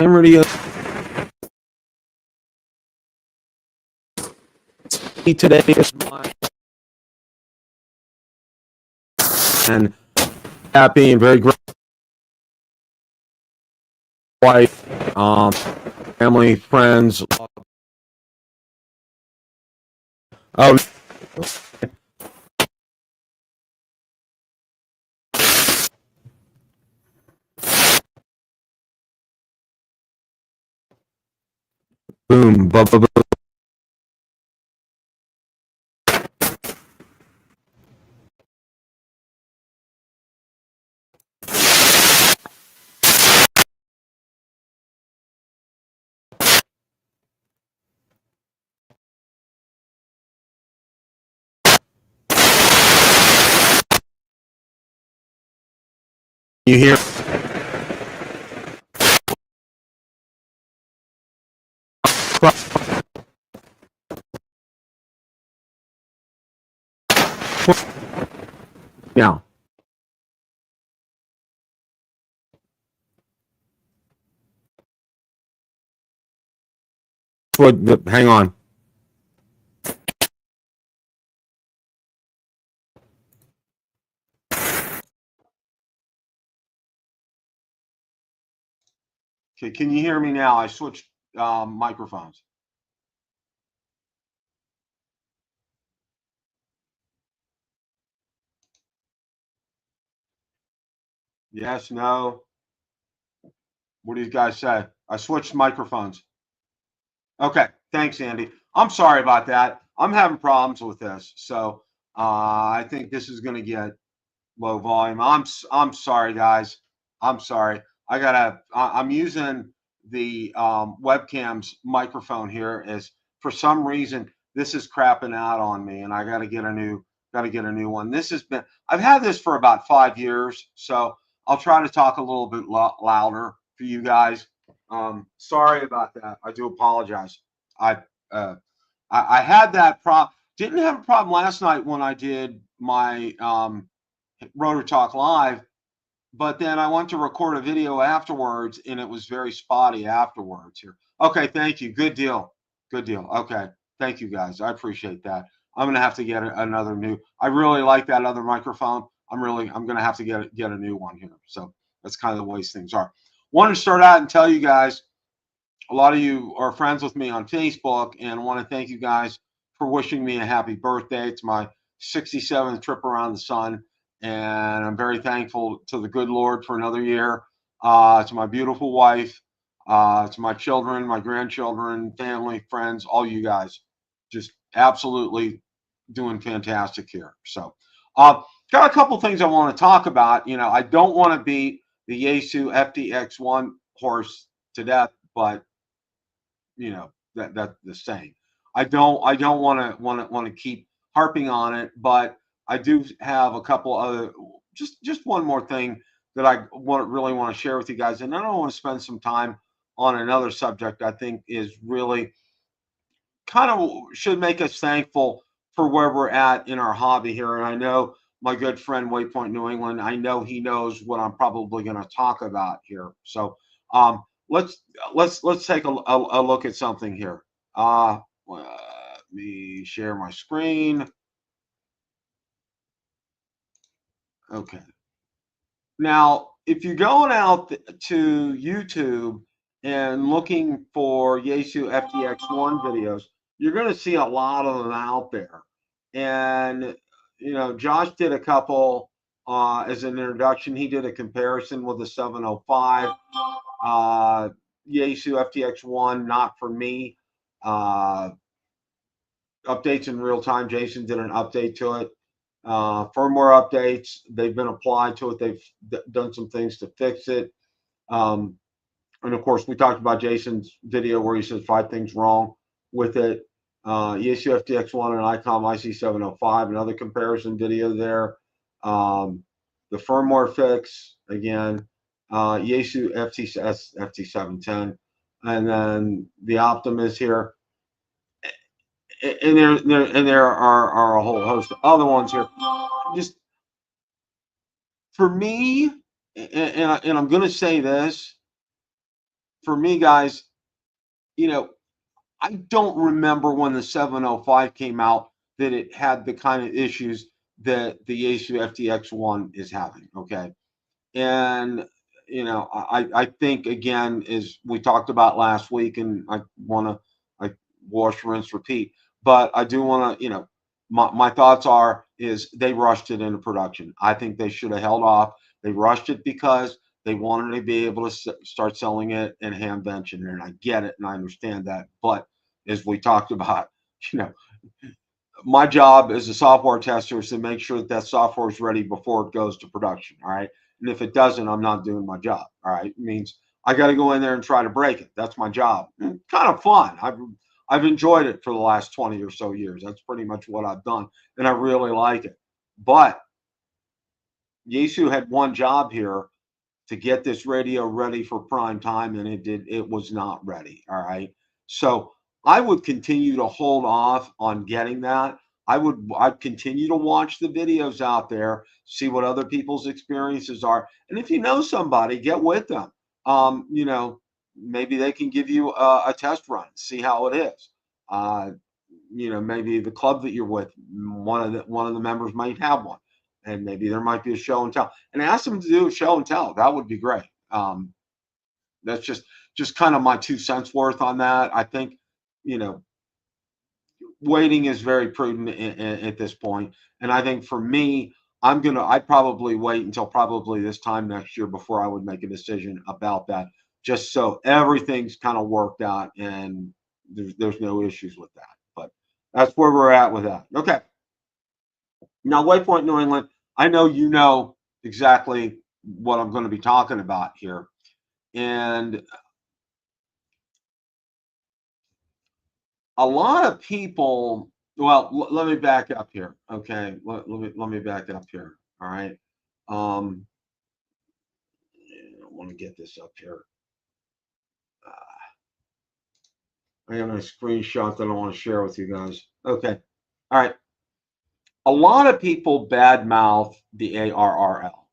Radio today is my and happy and very grateful wife, family, friends. Oh, boom, boom, boom, boom. You hear? Now, hang on. Okay, can you hear me now? I switched microphones. Yes, no. What do you guys say? I switched microphones. Okay, thanks, Andy. I'm sorry about that. I'm having problems with this, so I think this is going to get low volume. I'm sorry, guys. I'm sorry. I'm using the webcam's microphone here. As for some reason this is crapping out on me, and I got to get a new one. I've had this for about 5 years, so I'll try to talk a little bit louder for you guys. Sorry about that. I do apologize. I had that problem. Didn't have a problem last night when I did my Rotor Talk Live, but then I went to record a video afterwards, and it was very spotty afterwards here. Okay, thank you. Good deal. Good deal. Okay, thank you guys. I appreciate that. I'm gonna have to get another new. I really like that other microphone. I'm gonna have to get a new one here. So that's kind of the way things are. Wanted to start out and tell you guys, a lot of you are friends with me on Facebook, and I want to thank you guys for wishing me a happy birthday. It's my 67th trip around the sun, and I'm very thankful to the good Lord for another year. To my beautiful wife, to my children, my grandchildren, family, friends, all you guys, just absolutely doing fantastic here. So, got a couple things I want to talk about. You know, I don't want to beat the Yaesu FTX one horse to death, but you know that's the saying. I don't want to keep harping on it, but I do have a couple other, just one more thing that I really want to share with you guys, and then I want to spend some time on another subject I think is really kind of should make us thankful for where we're at in our hobby here. And I know my good friend Waypoint New England, I know he knows what I'm probably going to talk about here. So let's take a look at something here. Let me share my screen. Okay. Now, if you're going out to YouTube and looking for Yaesu FTX1 videos, you're going to see a lot of them out there. And, you know, Josh did a couple as an introduction. He did a comparison with the 705. Yaesu FTX1, not for me. Updates in real time. Jason did an update to it. Firmware updates, they've been applied to it. They've done some things to fix it. And of course, we talked about Jason's video where he says 5 things wrong with it. Yaesu FTX1 and ICOM IC705, another comparison video there. The firmware fix, again, Yaesu FTX FT710, and then the Optimus here. And there are a whole host of other ones here. Just for me, and I'm going to say this, for me, guys, you know, I don't remember when the 705 came out that it had the kind of issues that the Yaesu FTX1 is having. Okay. And, you know, I think, again, as we talked about last week, and I want to, I wash, rinse, repeat, but I do want to, you know, my thoughts is they rushed it into production. I think they should have held off. They rushed it because they wanted to be able to start selling it in Hamvention, and I get it and I understand that. But as we talked about, you know, my job as a software tester is to make sure that that software is ready before it goes to production. All right. And if it doesn't, I'm not doing my job. All right. It means I got to go in there and try to break it. That's my job. It's kind of fun. I've enjoyed it for the last 20 or so years. That's pretty much what I've done. And I really like it. But Yaesu had one job here to get this radio ready for prime time, and it was not ready. All right. So I would continue to hold off on getting that. I'd continue to watch the videos out there, see what other people's experiences are. And if you know somebody, get with them. You know, maybe they can give you a test run, see how it is. You know, maybe the club that you're with, one of the members might have one, and maybe there might be a show and tell. And ask them to do a show and tell. That would be great. That's just kind of my 2 cents worth on that. I think, you know, waiting is very prudent at this point. And I think for me, I'd probably wait until probably this time next year before I would make a decision about that, just so everything's kind of worked out and there's no issues with that. But that's where we're at with that. Okay. Now, Waypoint New England, I know you know exactly what I'm going to be talking about here. And a lot of people, well, let me back up here. Okay. Let me back up here. All right. I want to get this up here. I have a screenshot that I want to share with you guys. Okay. All right. A lot of people badmouth the ARRL,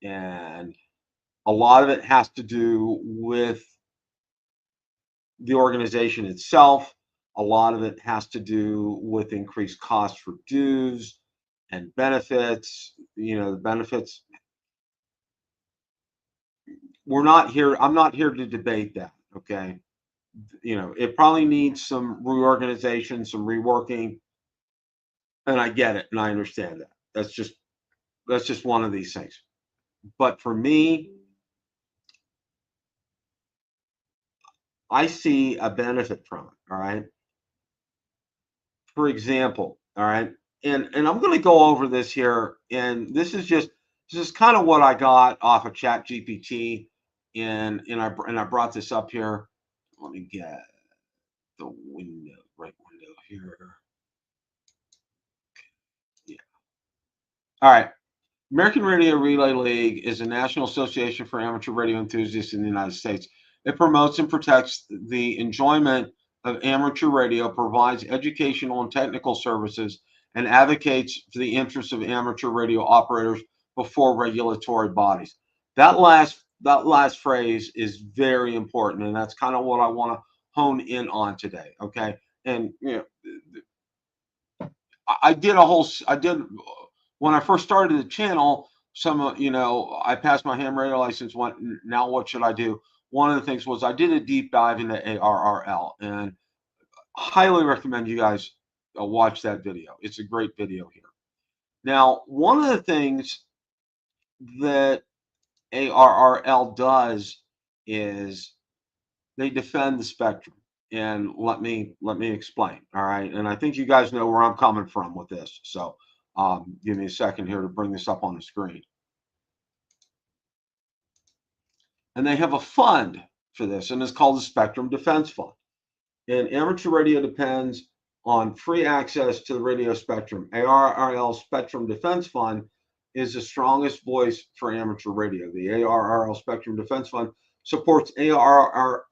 and a lot of it has to do with the organization itself. A lot of it has to do with increased costs for dues and benefits. You know, the benefits, I'm not here to debate that. Okay. You know, it probably needs some reorganization, some reworking, and I get it and I understand that. That's just one of these things. But for me, I see a benefit from it. All right. For example, all right, and I'm going to go over this here, and this is kind of what I got off of Chat GPT, and I brought this up here. Let me get the right window here. Yeah. All right. American Radio Relay League is a national association for amateur radio enthusiasts in the United States. It promotes and protects the enjoyment of amateur radio, provides educational and technical services, and advocates for the interests of amateur radio operators before regulatory bodies. That last phrase is very important, and that's kind of what I want to hone in on today. Okay, and you know, I did when I first started the channel. I passed my ham radio license. Now what should I do? One of the things was I did a deep dive into ARRL, and highly recommend you guys watch that video. It's a great video here. Now, one of the things that ARRL does is they defend the spectrum. And let me explain. All right. And I think you guys know where I'm coming from with this. So Give me a second here to bring this up on the screen. And they have a fund for this, and it's called the Spectrum Defense Fund. And amateur radio depends on free access to the radio spectrum. ARRL Spectrum Defense Fund is the strongest voice for amateur radio. The ARRL Spectrum Defense Fund supports ARRL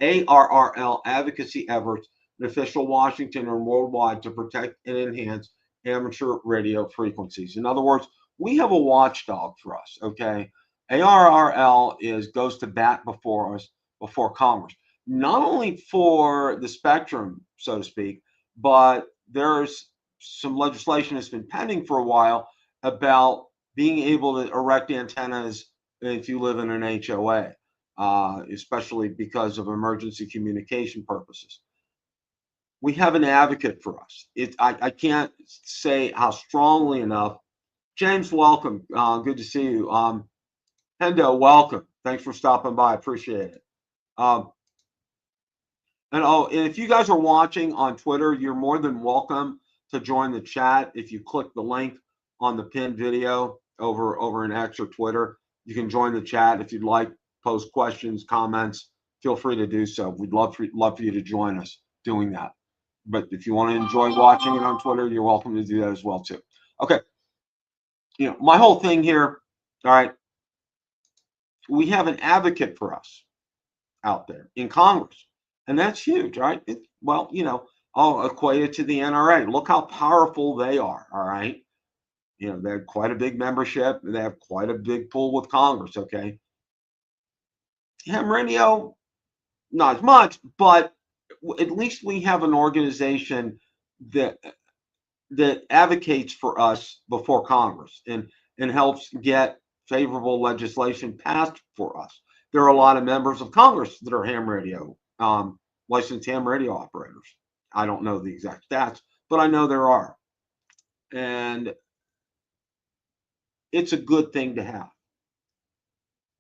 advocacy efforts in official Washington and worldwide to protect and enhance amateur radio frequencies. In other words, we have a watchdog for us, okay? ARRL goes to bat before us, before Congress, not only for the spectrum, so to speak, but there's some legislation that's been pending for a while about being able to erect antennas if you live in an HOA, especially because of emergency communication purposes. We have an advocate for us. I can't say how strongly enough. James, welcome. Good to see you. Hendo, welcome. Thanks for stopping by. Appreciate it. And if you guys are watching on Twitter, you're more than welcome to join the chat. If you click the link on the pinned video over in X or Twitter, you can join the chat. If you'd like, post questions, comments, feel free to do so. We'd love for you to join us doing that. But if you want to enjoy watching it on Twitter, you're welcome to do that as well too. Okay. My whole thing here, all right, we have an advocate for us out there in Congress, and that's huge, right? I'll equate it to the NRA. Look how powerful they are, all right? They have quite a big membership. They have quite a big pull with Congress, okay? Ham radio, not as much, but at least we have an organization that advocates for us before Congress and helps get favorable legislation passed for us. There are a lot of members of Congress that are ham radio, licensed ham radio operators. I don't know the exact stats, but I know there are. And it's a good thing to have.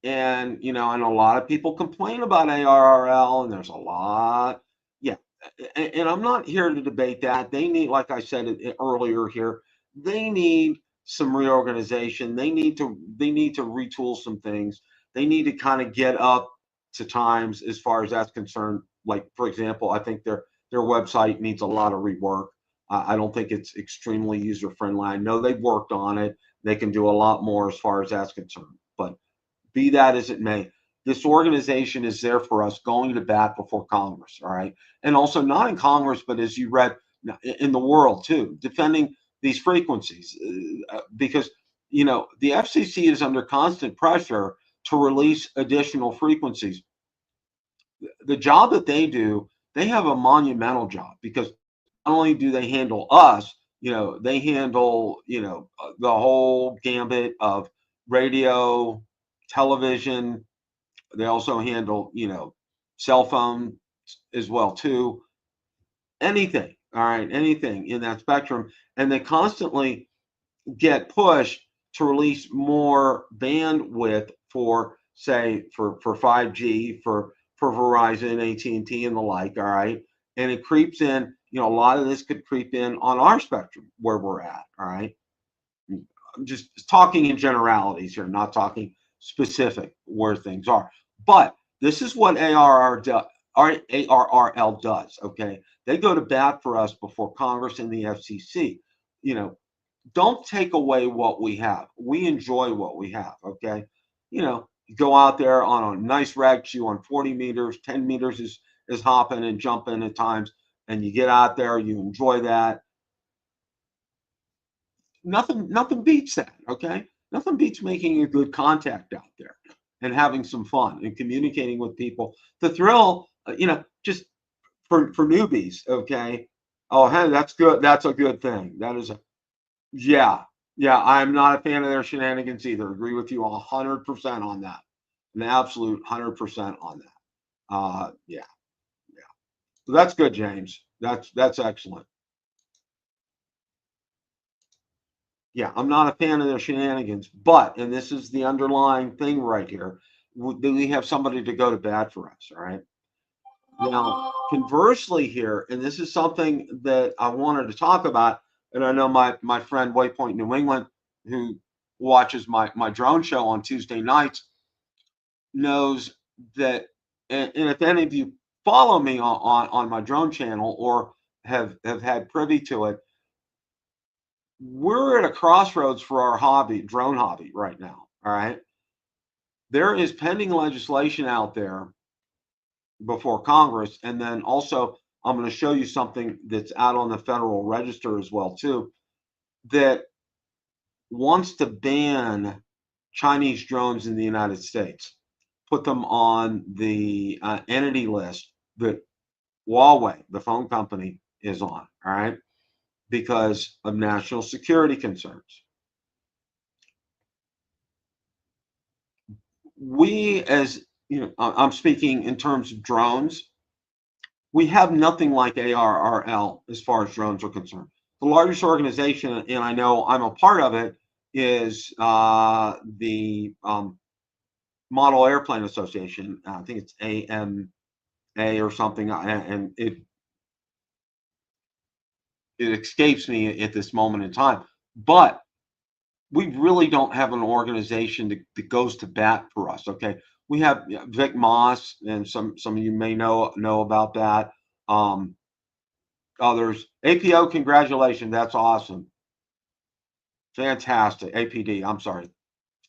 And, and a lot of people complain about ARRL, and there's a lot. Yeah. And I'm not here to debate that. They need, like I said earlier here, they need some reorganization. They need to retool some things. They need to kind of get up to times as far as that's concerned. Like, for example, I think their website needs a lot of rework. I don't think it's extremely user friendly. I know they've worked on it. They can do a lot more as far as that's concerned. But be that as it may, this organization is there for us, going to bat before Congress, all right? And also not in Congress, but as you read, in the world too, defending these frequencies, because the FCC is under constant pressure to release additional frequencies. The job that they do, they have a monumental job, because not only do they handle us, they handle the whole gambit of radio, television. They also handle cell phone as well too. Anything, all right, anything in that spectrum, and they constantly get pushed to release more bandwidth for, say, for 5G, for Verizon, AT&T, and the like, all right? And it creeps in, a lot of this could creep in on our spectrum where we're at, all right? I'm just talking in generalities here, not talking specific where things are. But this is what ARRL does, okay? They go to bat for us before Congress and the FCC. Don't take away what we have. We enjoy what we have, okay? You go out there on a nice rag shoe on 40 meters, 10 meters is hopping and jumping at times, and you get out there, you enjoy that. Nothing beats that, okay? Nothing beats making a good contact out there and having some fun and communicating with people. The thrill, just for newbies, okay? Oh, hey, that's good. That's a good thing. That is yeah. I'm not a fan of their shenanigans either. Agree with you 100% on that. An absolute 100% on that. Yeah. So that's good, James. That's excellent. Yeah, I'm not a fan of their shenanigans, but, and this is the underlying thing right here, we have somebody to go to bat for us, all right? Now, conversely here, and this is something that I wanted to talk about, and I know my friend Waypoint New England, who watches my drone show on Tuesday nights, knows that, and if any of you follow me on my drone channel or have had privy to it, we're at a crossroads for our hobby, drone hobby, right now. All right. There is pending legislation out there before Congress, and then also I'm going to show you something that's out on the Federal Register as well too, that wants to ban Chinese drones in the United States, put them on the entity list that Huawei, the phone company, is on. All right, because of national security concerns. We, as you know, I'm speaking in terms of drones. We have nothing like ARRL as far as drones are concerned. The largest organization, and I know I'm a part of it, is the Model Airplane Association. I think it's AMA or something, and it escapes me at this moment in time. But we really don't have an organization that goes to bat for us. Okay, we have Vic Moss, and some of you may know about that. Others, APO, congratulations, that's awesome, fantastic. APD, I'm sorry,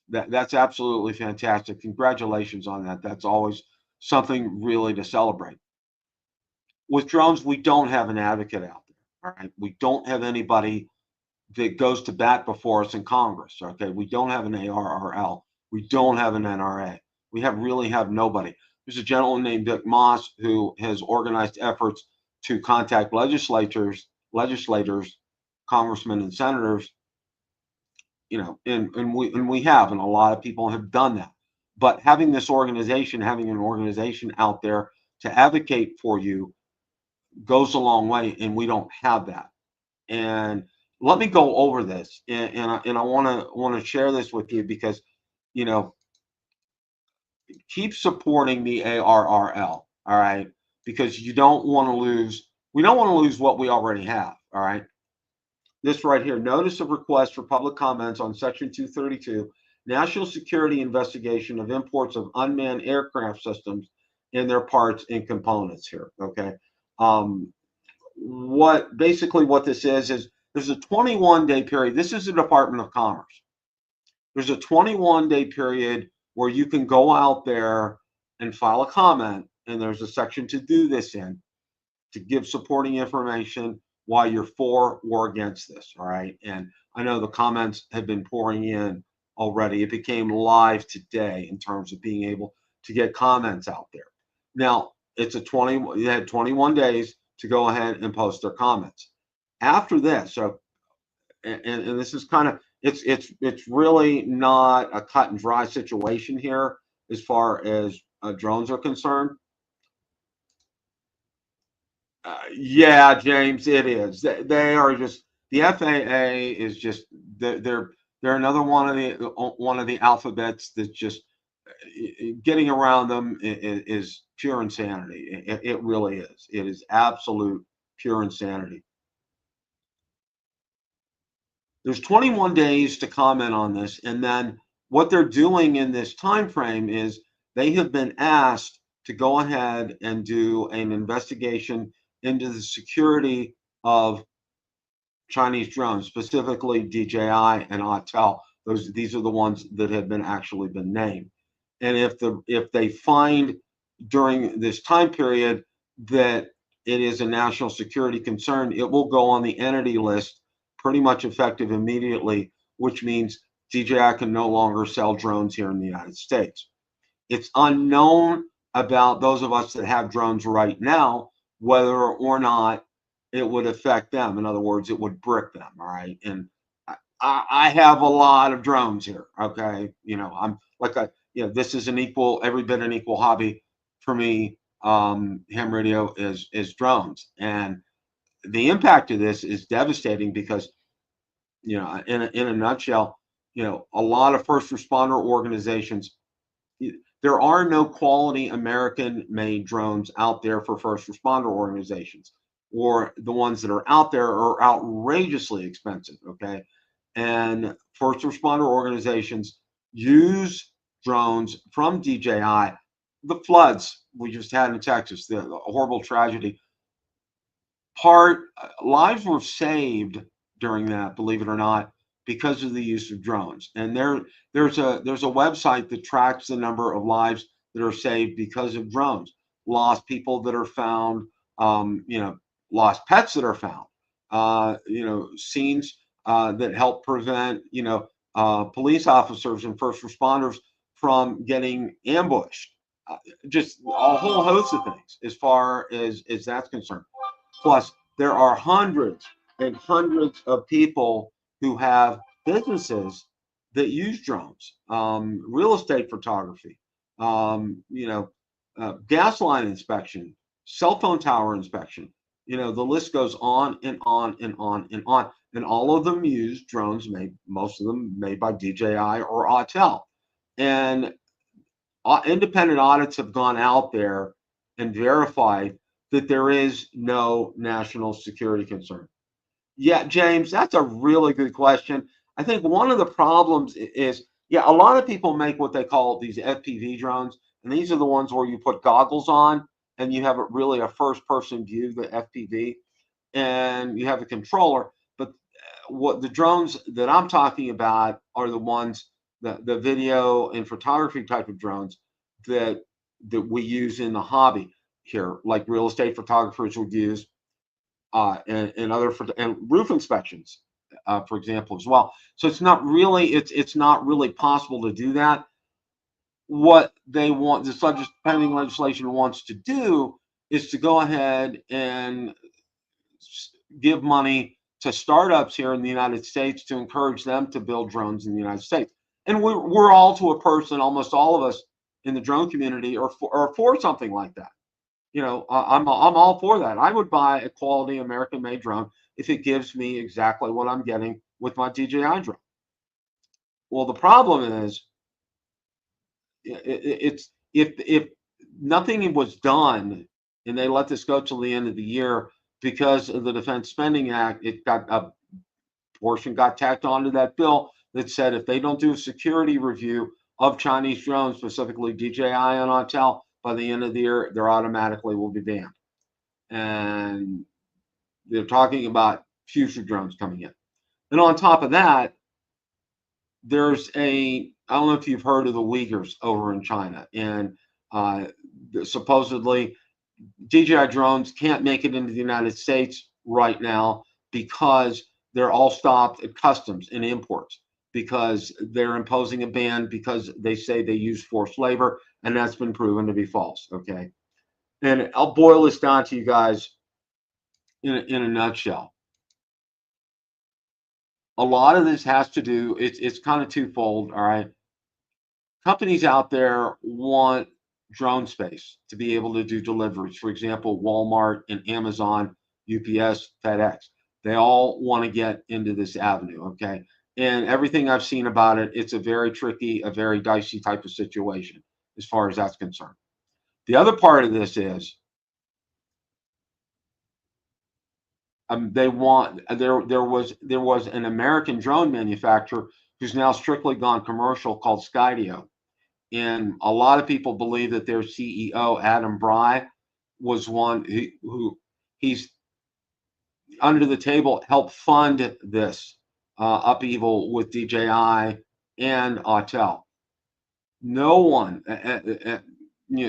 that's absolutely fantastic. Congratulations on that. That's always something really to celebrate. With drones, we don't have an advocate out there. All right, we don't have anybody that goes to bat before us in Congress. Okay, we don't have an ARRL, we don't have an NRA, we really have nobody. There's a gentleman named Vic Moss who has organized efforts to contact legislators, congressmen and senators, you know, and we have, and a lot of people have done that. But having an organization out there to advocate for you goes a long way, and we don't have that. And let me go over this, and I want to share this with you because, you know, keep supporting the ARRL, all right? Because you don't want to lose. We don't want to lose what we already have, all right? This right here, notice of request for public comments on Section 232, national security investigation of imports of unmanned aircraft systems and their parts and components here. Okay, what this is there's a 21-day period. This is the Department of Commerce. There's a 21-day period where you can go out there and file a comment, and there's a section to do this in, to give supporting information why you're for or against this. All right. And I know the comments have been pouring in already. It became live today in terms of being able to get comments out there. Now, they had 21 days to go ahead and post their comments. After this, so and this is kind of, it's really not a cut and dry situation here as far as drones are concerned. Yeah, James, it is. They are just, the FAA is just, they're another one of the alphabets that's just getting around them is pure insanity. It really is. It is absolute pure insanity. There's 21 days to comment on this, and then what they're doing in this time frame is they have been asked to go ahead and do an investigation into the security of Chinese drones, specifically DJI and Autel. These are the ones that have actually been named. And if they find during this time period that it is a national security concern, it will go on the entity list pretty much effective immediately, which means DJI can no longer sell drones here in the United States. It's unknown about those of us that have drones right now, whether or not it would affect them. In other words, it would brick them. All right. And I have a lot of drones here. Okay. You know, I'm like this is every bit an equal hobby for me. Ham radio is drones. And the impact of this is devastating because, you know, in a nutshell, you know, a lot of first responder organizations, there are no quality American-made drones out there for first responder organizations. or the ones that are out there are outrageously expensive, okay? And first responder organizations use drones from DJI. The floods we just had in Texas, the horrible tragedy, lives were saved during that, believe it or not, because of the use of drones. And there's a website that tracks the number of lives that are saved because of drones. Lost people that are found, lost pets that are found, scenes that help prevent, police officers and first responders from getting ambushed. Just a whole host of things as far as that's concerned. Plus, there are hundreds and hundreds of people who have businesses that use drones, real estate photography, gas line inspection, cell phone tower inspection. The list goes on and on and on and on. And all of them use drones most of them made by DJI or Autel. And independent audits have gone out there and verified that there is no national security concern. Yeah, James, that's a really good question. I think one of the problems is, a lot of people make what they call these FPV drones, and these are the ones where you put goggles on and you have really a first-person view of the FPV, and you have a controller. But what the drones that I'm talking about are the ones, the video and photography type of drones that we use in the hobby here, like real estate photographers would use, and roof inspections, for example, as well. So it's not really possible to do that. What the pending legislation wants to do is to go ahead and give money to startups here in the United States to encourage them to build drones in the United States. And we're all, to a person, almost all of us in the drone community are for something like that. I'm all for that. I would buy a quality American-made drone if it gives me exactly what I'm getting with my DJI drone. Well, the problem is, it's if nothing was done and they let this go till the end of the year because of the Defense Spending Act, a portion got tacked onto that bill that said if they don't do a security review of Chinese drones, specifically DJI and Autel, by the end of the year, they're automatically will be banned. And they're talking about future drones coming in. And on top of that, there's I don't know if you've heard of the Uyghurs over in China, and supposedly DJI drones can't make it into the United States right now because they're all stopped at customs and imports, because they're imposing a ban because they say they use forced labor, and that's been proven to be false. Okay. And I'll boil this down to you guys in a nutshell. A lot of this has to do, it's kind of twofold. All right. Companies out there want drone space to be able to do deliveries. For example, Walmart and Amazon, UPS, FedEx, they all want to get into this avenue. Okay. And everything I've seen about it, it's a very tricky, a very dicey type of situation as far as that's concerned. The other part of this is, there was an American drone manufacturer who's now strictly gone commercial called Skydio, and a lot of people believe that their CEO Adam Bry was one who he's under the table helped fund this upheaval with DJI and Autel. No one,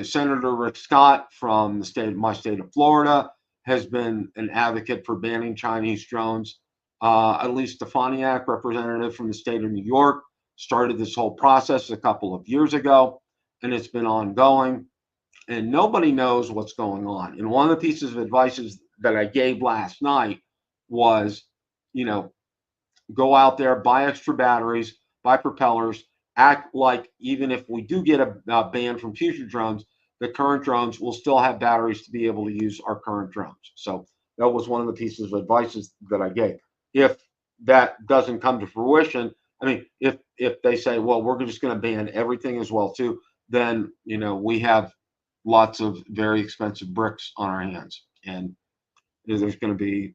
Senator Rick Scott from my state of Florida, has been an advocate for banning Chinese drones. At least Stefaniak, representative from the state of New York, started this whole process a couple of years ago, and it's been ongoing, and nobody knows what's going on. And one of the pieces of advice that I gave last night was, go out there, buy extra batteries, buy propellers, act like even if we do get a ban from future drones, the current drones will still have batteries to be able to use our current drones. So that was one of the pieces of advice that I gave. If that doesn't come to fruition, I mean, if they say, well, we're just going to ban everything as well too, then we have lots of very expensive bricks on our hands. And there's going to be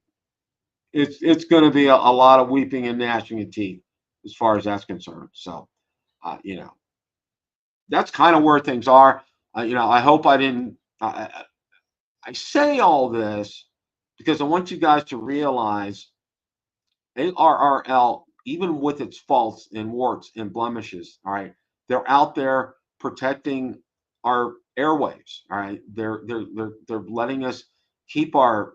it's going to be a lot of weeping and gnashing of teeth as far as that's concerned. So, you know, that's kind of where things are. You know, I hope I didn't. I say all this because I want you guys to realize ARRL, even with its faults and warts and blemishes, all right, they're out there protecting our airwaves. All right, they're letting us keep our,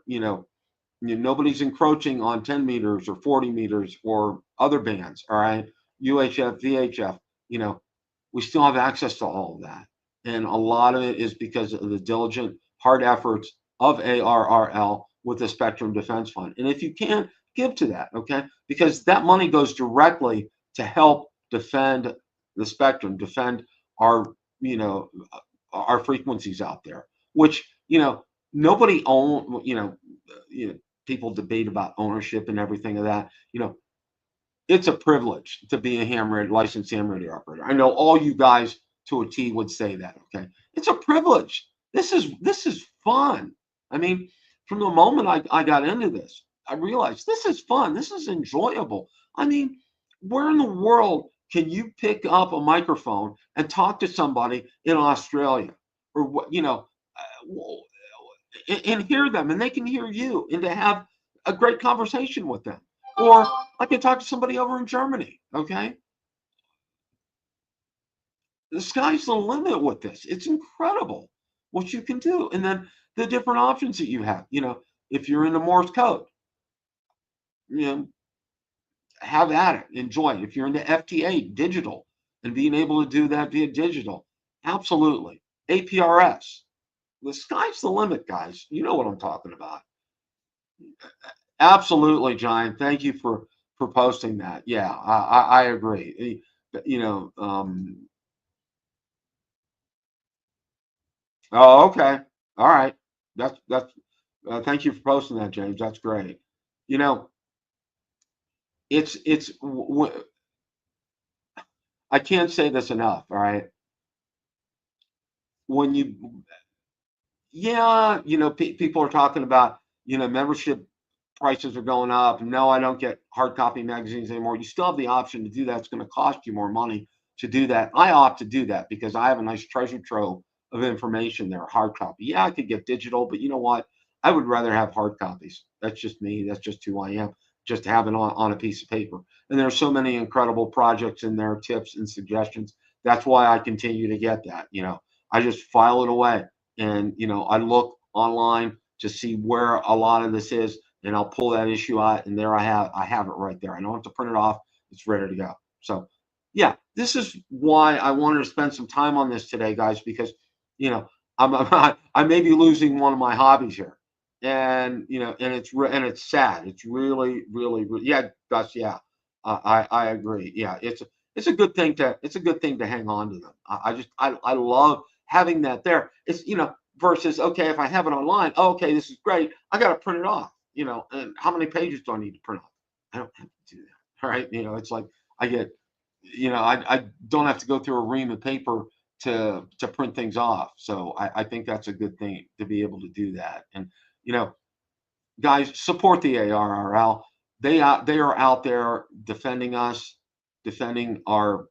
nobody's encroaching on 10 meters or 40 meters or other bands. All right, UHF, VHF, you know, we still have access to all of that. And a lot of it is because of the diligent, hard efforts of ARRL with the Spectrum Defense Fund. And if you can't, give to that, okay? Because that money goes directly to help defend the spectrum, defend our, our frequencies out there, which, nobody own, people debate about ownership and everything of that. It's a privilege to be a licensed ham radio operator. I know all you guys to a T would say that. Okay, it's a privilege. This is fun. I mean, from the moment I got into this, I realized this is fun. This is enjoyable. I mean, where in the world can you pick up a microphone and talk to somebody in Australia, or what, and hear them, and they can hear you, and to have a great conversation with them? Or I can talk to somebody over in Germany. Okay, the sky's the limit with this. It's incredible what you can do, and then the different options that you have. If you're into Morse code, you know, have at it, enjoy it. If you're into FTA digital and being able to do that via digital, absolutely. APRS, the sky's the limit, guys. You know what I'm talking about. Absolutely, Giant. Thank you for posting that. Yeah, I agree. Oh, okay. All right. That's. Thank you for posting that, James. That's great. You know, it's. I can't say this enough. All right. When you, yeah, people are talking about, membership prices are going up. No, I don't get hard copy magazines anymore. You still have the option to do that. It's going to cost you more money to do that. I opt to do that because I have a nice treasure trove of information there, hard copy. Yeah, I could get digital, but you know what? I would rather have hard copies. That's just me. That's just who I am. Just to have it on a piece of paper. And there are so many incredible projects in there, tips and suggestions. That's why I continue to get that. I just file it away, and I look online to see where a lot of this is, and I'll pull that issue out, and there I have it right there. I don't have to print it off. It's ready to go. So yeah, this is why I wanted to spend some time on this today, guys, because you know I may be losing one of my hobbies here, and it's sad. It's really, yeah, Gus, yeah, I agree. Yeah, it's a good thing to hang on to them. I love having that there. It's versus, okay, if I have it online, oh, okay, this is great. I got to print it off. And how many pages do I need to print off? I don't have to do that. All right. It's like I get, I don't have to go through a ream of paper to print things off. So I think that's a good thing to be able to do that. And, guys, support the ARRL. They are out there defending us, defending our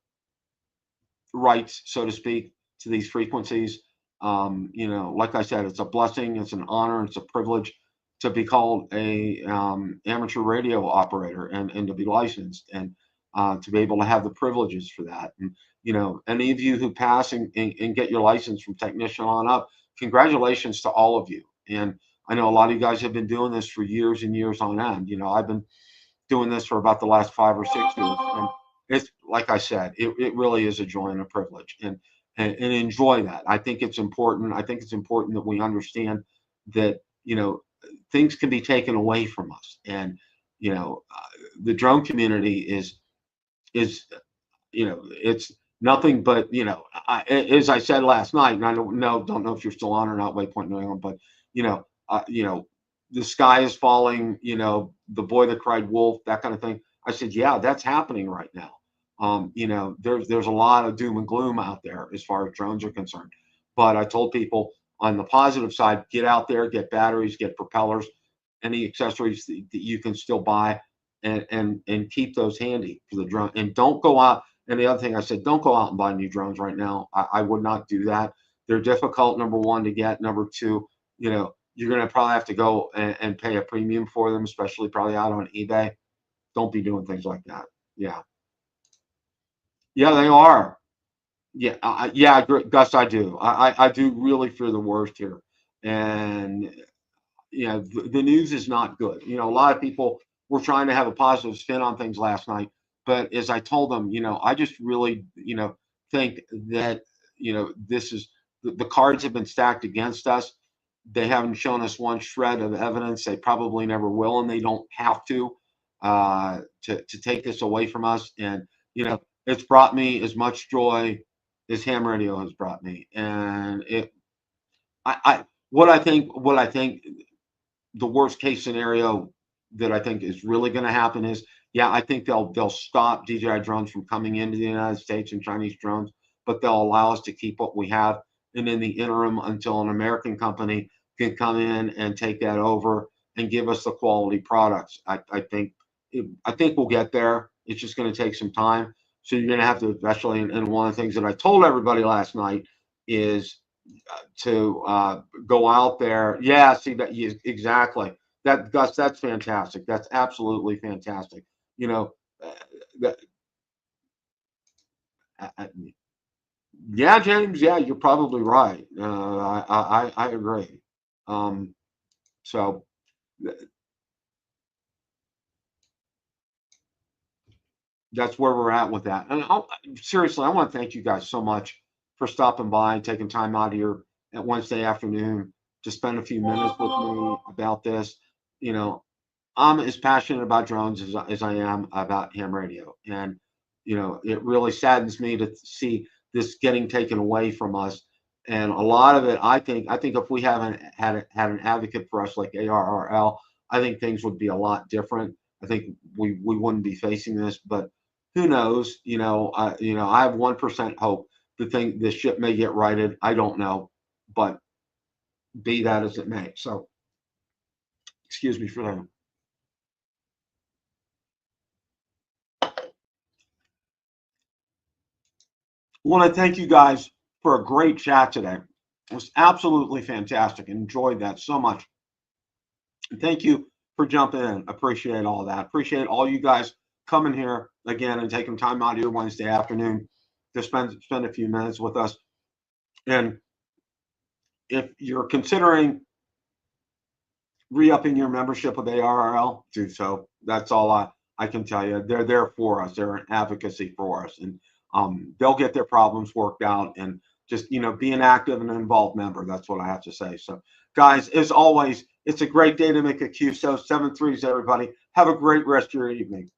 rights, so to speak, to these frequencies. Like I said, it's a blessing, it's an honor, it's a privilege to be called a amateur radio operator, and to be licensed, and to be able to have the privileges for that. And any of you who pass and get your license from technician on up, congratulations to all of you. And I know a lot of you guys have been doing this for years and years on end. I've been doing this for about the last 5 or 6 years, and it's like I said, it really is a joy and a privilege, and enjoy that. I think it's important. I think it's important that we understand that things can be taken away from us, and the drone community is it's nothing but as I said last night, and I don't know if you're still on or not, Waypoint New England, but the sky is falling, the boy that cried wolf, that kind of thing. I said, yeah, that's happening right now. There's a lot of doom and gloom out there as far as drones are concerned. But I told people on the positive side, get out there, get batteries, get propellers, any accessories that you can still buy, and keep those handy for the drone. And don't go out. And the other thing I said, don't go out and buy new drones right now. I would not do that. They're difficult, number one, to get. Number two, you're going to probably have to go and pay a premium for them, especially probably out on eBay. Don't be doing things like that. Yeah. Yeah, they are. Yeah, yeah, Gus, I do. I do really fear the worst here. And the news is not good. A lot of people were trying to have a positive spin on things last night, but as I told them, I just really, think that, this is the cards have been stacked against us. They haven't shown us one shred of evidence. They probably never will, and they don't have to take this away from us. And it's brought me as much joy as ham radio has brought me. And what I think the worst case scenario that I think is really going to happen is, yeah, I think they'll stop DJI drones from coming into the United States and Chinese drones, but they'll allow us to keep what we have. And in the interim, until an American company can come in and take that over and give us the quality products, I think we'll get there. It's just going to take some time. So you're going to have to, especially, and one of the things that I told everybody last night is to go out there. Yeah, see that, exactly. That, Gus, that's fantastic. That's absolutely fantastic. That, yeah, James. Yeah, you're probably right. I agree. So that's where we're at with that. And seriously, I want to thank you guys so much for stopping by and taking time out of your at Wednesday afternoon to spend a few minutes with me about this. I'm as passionate about drones as I am about ham radio. And, it really saddens me to see this getting taken away from us. And a lot of it, I think if we haven't had an advocate for us like ARRL, I think things would be a lot different. I think we wouldn't be facing this, but who knows? I have 1% hope the ship may get righted. I don't know, but be that as it may. So, excuse me for that. I want to thank you guys for a great chat today. It was absolutely fantastic. Enjoyed that so much. And thank you for jumping in. Appreciate all that. Appreciate all you guys coming here again and taking time out of your Wednesday afternoon to spend a few minutes with us. And if you're considering re-upping your membership with ARRL, do so. That's all I can tell you. They're there for us. They're an advocacy for us. And they'll get their problems worked out, and just, be an active and involved member. That's what I have to say. So, guys, as always, it's a great day to make a QSO. 7-3s, everybody. Have a great rest of your evening.